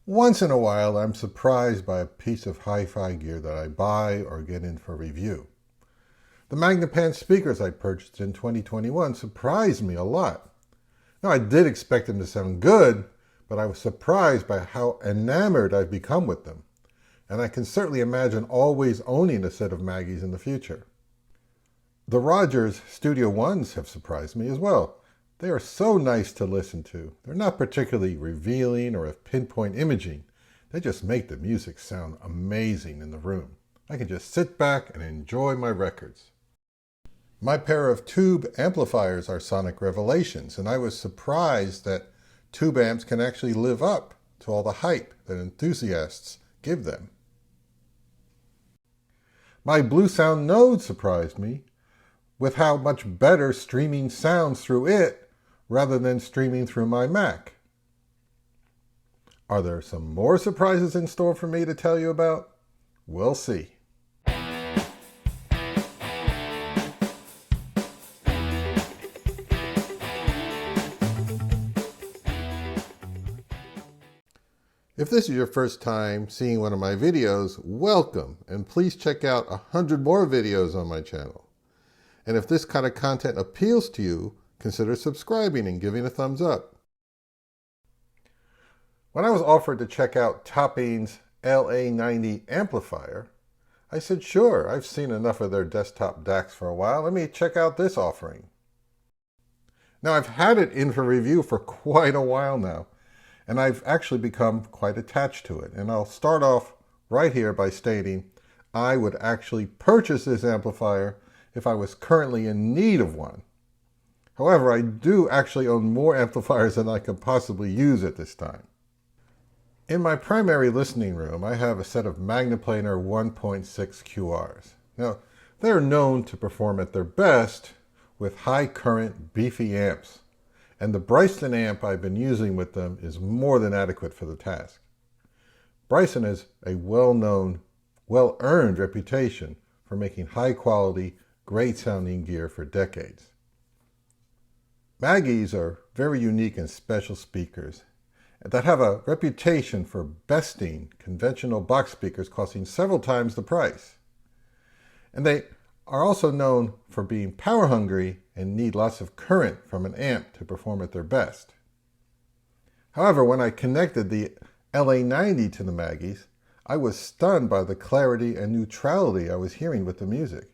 Once in a while, I'm surprised by a piece of hi-fi gear that I buy or get in for review. The Magnepan speakers I purchased in 2021 surprised me a lot. Now, I did expect them to sound good, but I was surprised by how enamored I've become with them. And I can certainly imagine always owning a set of Maggies in the future. The Rogers Studio Ones have surprised me as well. They are so nice to listen to. They're not particularly revealing or have pinpoint imaging. They just make the music sound amazing in the room. I can just sit back and enjoy my records. My pair of tube amplifiers are sonic revelations, and I was surprised that tube amps can actually live up to all the hype that enthusiasts give them. My Blue Sound Node surprised me with how much better streaming sounds through it rather than streaming through my Mac. Are there some more surprises in store for me to tell you about? We'll see. If this is your first time seeing one of my videos, welcome, and please check out 100 more videos on my channel. And if this kind of content appeals to you, consider subscribing and giving a thumbs up. When I was offered to check out Topping's LA90 amplifier, I said, sure, I've seen enough of their desktop DACs for a while. Let me check out this offering. Now, I've had it in for review for quite a while now, and I've actually become quite attached to it. And I'll start off right here by stating I would actually purchase this amplifier if I was currently in need of one. However, I do actually own more amplifiers than I could possibly use at this time. In my primary listening room, I have a set of Magneplanar 1.6 QRs. Now, they're known to perform at their best with high current, beefy amps, and the Bryson amp I've been using with them is more than adequate for the task. Bryson has a well-known, well-earned reputation for making high-quality, great-sounding gear for decades. Maggies are very unique and special speakers that have a reputation for besting conventional box speakers costing several times the price. And they are also known for being power hungry and need lots of current from an amp to perform at their best. However, when I connected the LA90 to the Maggies, I was stunned by the clarity and neutrality I was hearing with the music.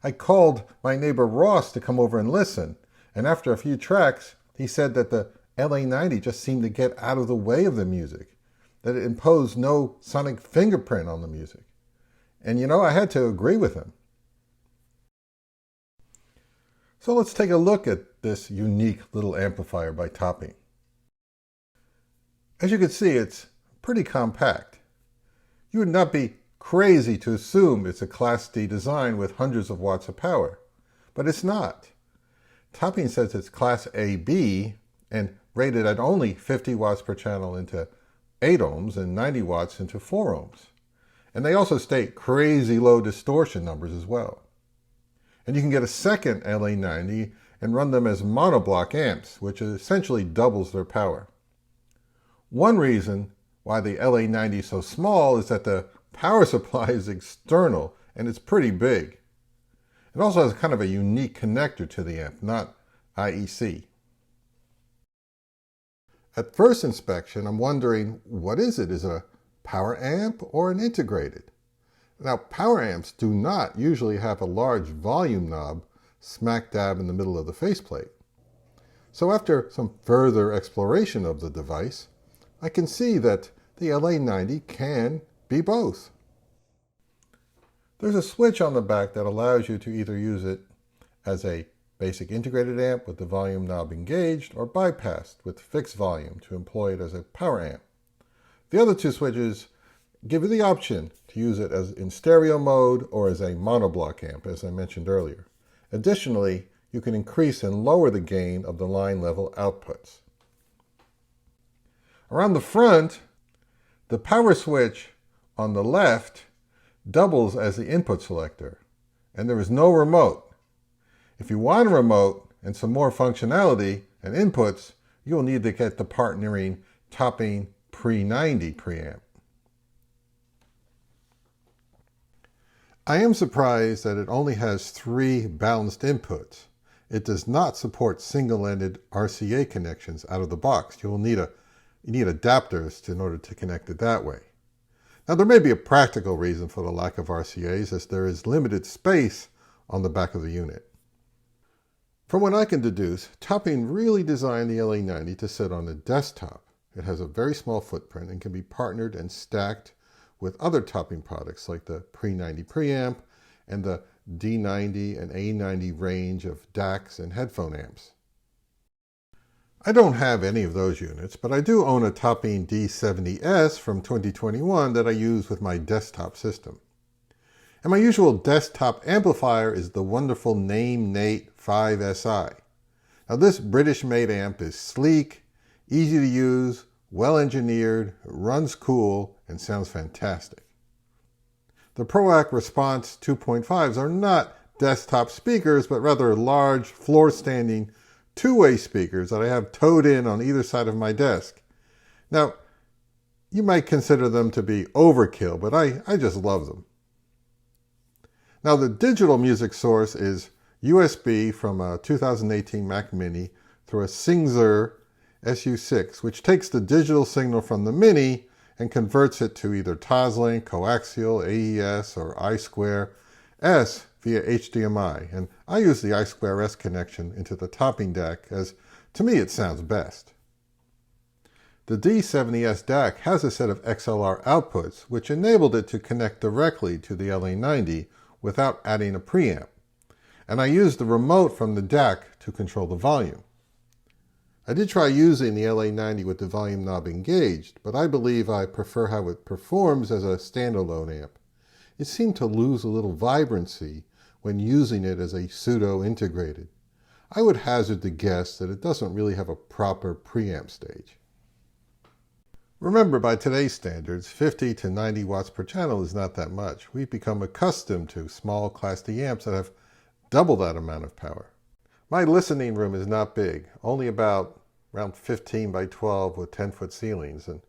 I called my neighbor Ross to come over and listen, and after a few tracks, he said that the LA90 just seemed to get out of the way of the music, that it imposed no sonic fingerprint on the music. And you know, I had to agree with him. So let's take a look at this unique little amplifier by Topping. As you can see, it's pretty compact. You would not be crazy to assume it's a Class D design with hundreds of watts of power, but it's not. Topping says it's Class AB and rated at only 50 watts per channel into 8 ohms and 90 watts into 4 ohms. And they also state crazy low distortion numbers as well. And you can get a second LA90 and run them as monoblock amps, which essentially doubles their power. One reason why the LA90 is so small is that the power supply is external and it's pretty big. It also has kind of a unique connector to the amp, not IEC. At first inspection, I'm wondering, what is it? Is it a power amp or an integrated? Now, power amps do not usually have a large volume knob smack dab in the middle of the faceplate. So after some further exploration of the device, I can see that the LA90 can be both. There's a switch on the back that allows you to either use it as a basic integrated amp with the volume knob engaged or bypassed with fixed volume to employ it as a power amp. The other two switches give you the option to use it as in stereo mode or as a monoblock amp, as I mentioned earlier. Additionally, you can increase and lower the gain of the line level outputs. Around the front, the power switch on the left doubles as the input selector, and there is no remote. If you want a remote and some more functionality and inputs, you'll need to get the partnering Topping pre-90 preamp. I am surprised that it only has 3 balanced inputs. It does not support single-ended RCA connections out of the box. You need adapters in order to connect it that way. Now, there may be a practical reason for the lack of RCAs, as there is limited space on the back of the unit. From what I can deduce, Topping really designed the LA90 to sit on a desktop. It has a very small footprint and can be partnered and stacked with other Topping products like the pre-90 preamp and the D90 and A90 range of DACs and headphone amps. I don't have any of those units, but I do own a Topping D70S from 2021 that I use with my desktop system. And my usual desktop amplifier is the wonderful Naim 5SI. Now, this British-made amp is sleek, easy to use, well-engineered, runs cool, and sounds fantastic. The ProAct Response 2.5s are not desktop speakers, but rather large, floor-standing, two-way speakers that I have towed in on either side of my desk. Now, you might consider them to be overkill, but I just love them. Now, the digital music source is USB from a 2018 Mac Mini through a Singzer SU6, which takes the digital signal from the Mini and converts it to either Toslink, coaxial, AES, or I2S via HDMI. And I use the I2S connection into the Topping DAC, as to me it sounds best. The D70S DAC has a set of XLR outputs, which enabled it to connect directly to the LA90 without adding a preamp. And I used the remote from the DAC to control the volume. I did try using the LA90 with the volume knob engaged, but I believe I prefer how it performs as a standalone amp. It seemed to lose a little vibrancy when using it as a pseudo-integrated. I would hazard the guess that it doesn't really have a proper preamp stage. Remember, by today's standards, 50 to 90 watts per channel is not that much. We've become accustomed to small Class D amps that have double that amount of power. My listening room is not big, only about around 15 by 12 with 10-foot ceilings. And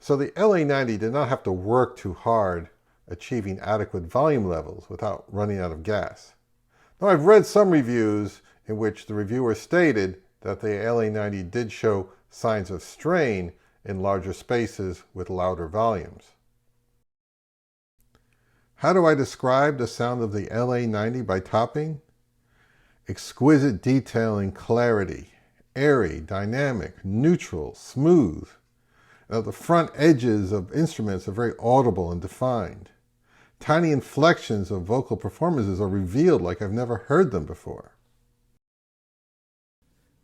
so the LA90 did not have to work too hard achieving adequate volume levels without running out of gas. Now, I've read some reviews in which the reviewer stated that the LA90 did show signs of strain in larger spaces with louder volumes. How do I describe the sound of the LA90 by Topping? Exquisite detail and clarity, airy, dynamic, neutral, smooth. Now, the front edges of instruments are very audible and defined. Tiny inflections of vocal performances are revealed like I've never heard them before.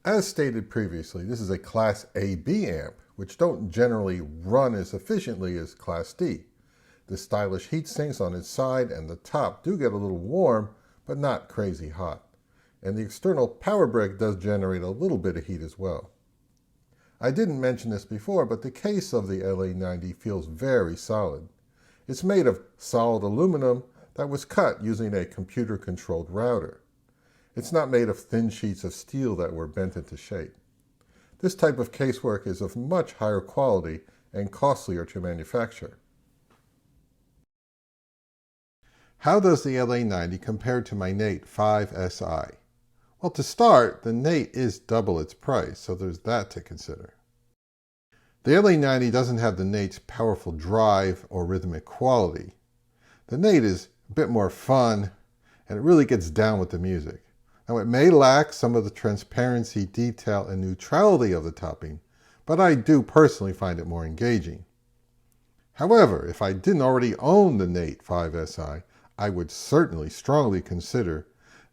As stated previously, this is a Class AB amp, which don't generally run as efficiently as Class D. The stylish heat sinks on its side and the top do get a little warm, but not crazy hot. And the external power brick does generate a little bit of heat as well. I didn't mention this before, but the case of the LA90 feels very solid. It's made of solid aluminum that was cut using a computer-controlled router. It's not made of thin sheets of steel that were bent into shape. This type of casework is of much higher quality and costlier to manufacture. How does the LA90 compare to my Nate 5SI? Well, to start, the Nate is double its price, so there's that to consider. The LA90 doesn't have the Nate's powerful drive or rhythmic quality. The Nate is a bit more fun, and it really gets down with the music. Now, it may lack some of the transparency, detail, and neutrality of the Topping, but I do personally find it more engaging. However, if I didn't already own the Nate 5SI, I would certainly strongly consider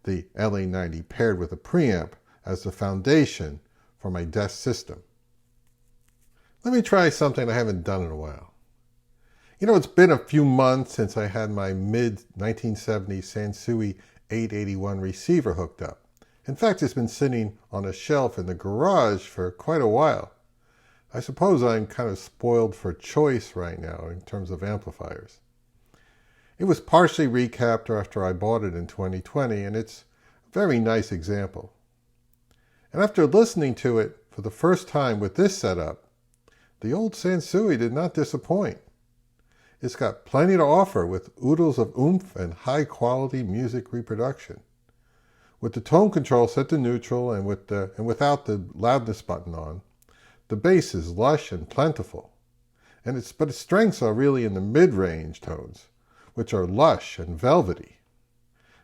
the LA90 paired with a preamp as the foundation for my desk system. Let me try something I haven't done in a while. You know, it's been a few months since I had my mid-1970s Sansui 881 receiver hooked up. In fact, it's been sitting on a shelf in the garage for quite a while. I suppose I'm kind of spoiled for choice right now in terms of amplifiers. It was partially recapped after I bought it in 2020, and it's a very nice example. And after listening to it for the first time with this setup, The old Sansui did not disappoint. It's got plenty to offer with oodles of oomph and high-quality music reproduction. With the tone control set to neutral and without the loudness button on, the bass is lush and plentiful. But its strengths are really in the mid-range tones, which are lush and velvety.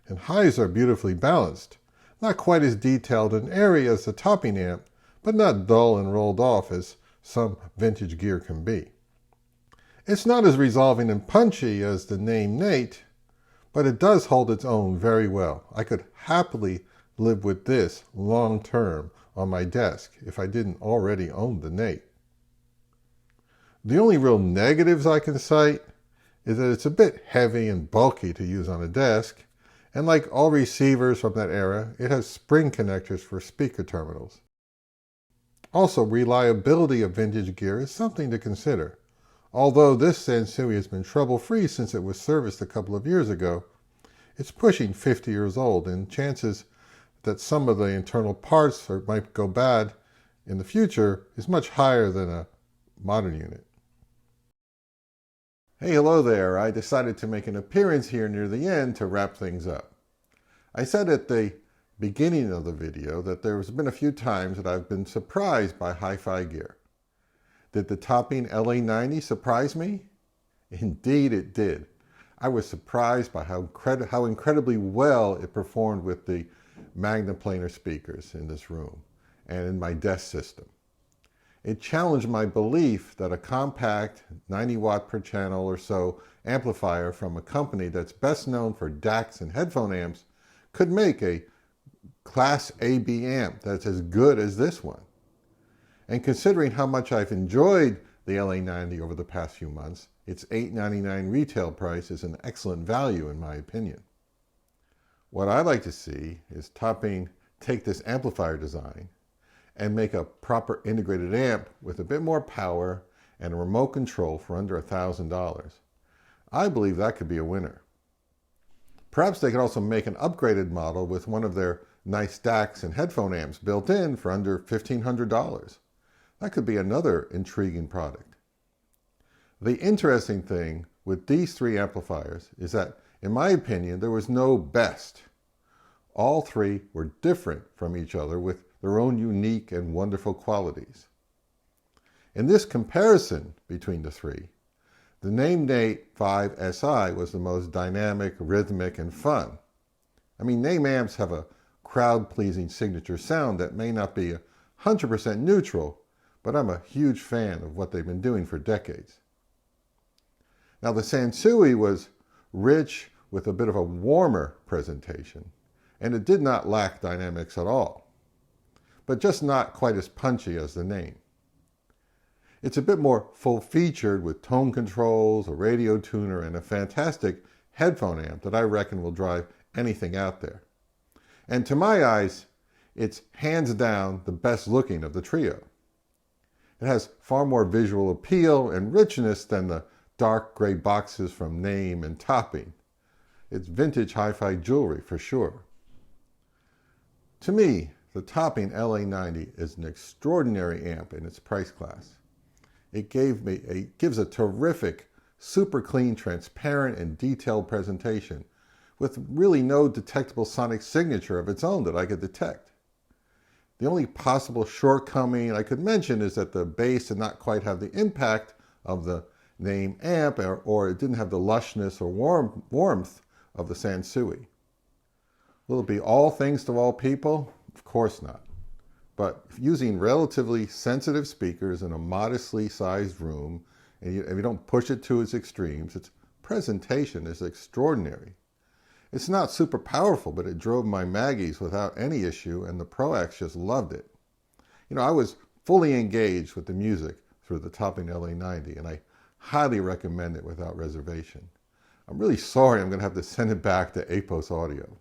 And highs are beautifully balanced, not quite as detailed and airy as the topping amp, but not dull and rolled off as some vintage gear can be. It's not as resolving and punchy as the Naim Nate, but it does hold its own very well. I could happily live with this long term on my desk if I didn't already own the Nate. The only real negatives I can cite is that it's a bit heavy and bulky to use on a desk, and like all receivers from that era, it has spring connectors for speaker terminals. Also, reliability of vintage gear is something to consider. Although this Sansui has been trouble-free since it was serviced a couple of years ago, it's pushing 50 years old, and chances that some of the internal parts might go bad in the future is much higher than a modern unit. Hey, hello there. I decided to make an appearance here near the end to wrap things up. I said at the beginning of the video that there has been a few times that I've been surprised by hi-fi gear. Did the topping LA90 surprise me? Indeed it did. I was surprised by how incredibly well it performed with the magnaplanar speakers in this room and in my desk system. It challenged my belief that a compact 90 watt per channel or so amplifier from a company that's best known for DACs and headphone amps could make a Class AB amp that's as good as this one. And considering how much I've enjoyed the LA90 over the past few months, its $8.99 retail price is an excellent value in my opinion. What I'd like to see is Topping take this amplifier design and make a proper integrated amp with a bit more power and a remote control for under $1,000. I believe that could be a winner. Perhaps they could also make an upgraded model with one of their nice DACs and headphone amps built in for under $1,500. That could be another intriguing product. The interesting thing with these three amplifiers is that, in my opinion, there was no best. All three were different from each other with their own unique and wonderful qualities. In this comparison between the three, the Naim Nate 5 SI was the most dynamic, rhythmic, and fun. I mean, Naim amps have a crowd-pleasing signature sound that may not be 100% neutral, but I'm a huge fan of what they've been doing for decades. Now, the Sansui was rich with a bit of a warmer presentation, and it did not lack dynamics at all, but just not quite as punchy as the Naim. It's a bit more full-featured with tone controls, a radio tuner, and a fantastic headphone amp that I reckon will drive anything out there. And to my eyes, it's hands down the best looking of the trio. It has far more visual appeal and richness than the dark gray boxes from Naim and Topping. It's vintage hi-fi jewelry for sure. To me, the Topping LA90 is an extraordinary amp in its price class. It gives a terrific, super clean, transparent, and detailed presentation with really no detectable sonic signature of its own that I could detect. The only possible shortcoming I could mention is that the bass did not quite have the impact of the Naim amp, or it didn't have the lushness or warmth of the Sansui. Will it be all things to all people? Of course not. But using relatively sensitive speakers in a modestly sized room, and if you don't push it to its extremes, its presentation is extraordinary. It's not super powerful, but it drove my Maggies without any issue, and the Proax just loved it. You know, I was fully engaged with the music through the Topping LA90, and I highly recommend it without reservation. I'm really sorry I'm going to have to send it back to Apos Audio.